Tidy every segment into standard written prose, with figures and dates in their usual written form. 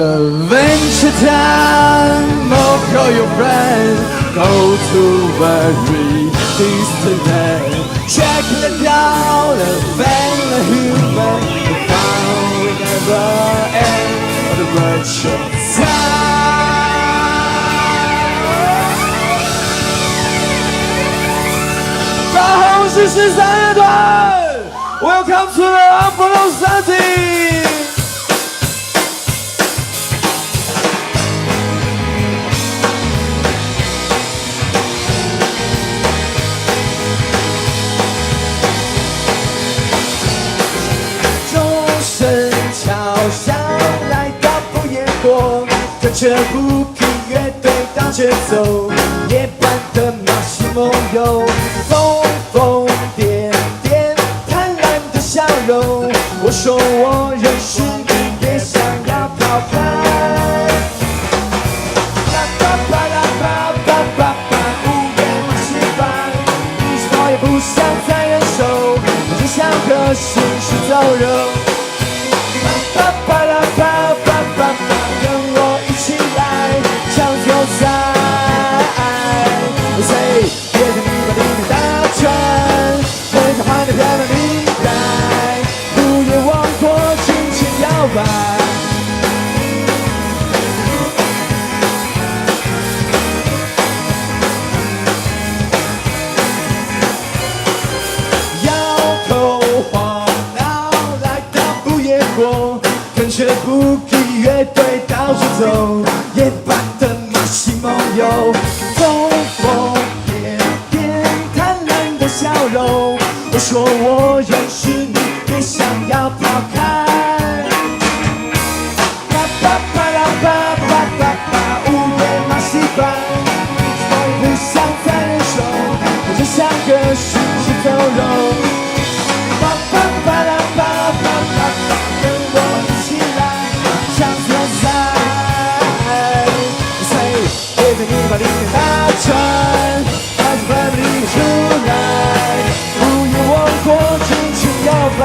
Adventure time, oh, call your friends. Go to very distant land. Check it out, and find the human. The fun will never end. Adventure time. 大红十13乐团 ，Welcome to the Apollo 30。 跟着不疲乐队当节奏，夜半的马戏梦游，疯疯癫癫，贪婪的笑容。我说我认识你，别想要逃开。啦吧吧啦吧吧吧吧，午夜马戏团，你说我也不想再忍受，我只想和现实走肉。啦吧吧啦吧吧吧吧。 跟着不疲乐队到处走，夜半的马戏梦游，疯疯癫癫，贪婪的笑容。我说我认识你，别想要跑开。啦吧吧啦吧吧吧吧，午夜马戏团，我也不想再忍受，我只想和世界走肉。啦吧吧啦吧吧吧吧，跟我。 把你给打穿，把这份力出来，不用往过尽情摇摆。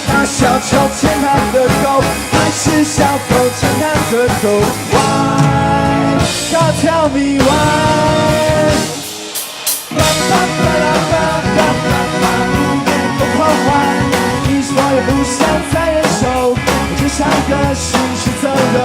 那小丑牵他的狗，还是小狗牵他的狗？歪，他跳迷歪。啦啦啦啦啦啦。 我也不想再忍受，我只想和现实走肉。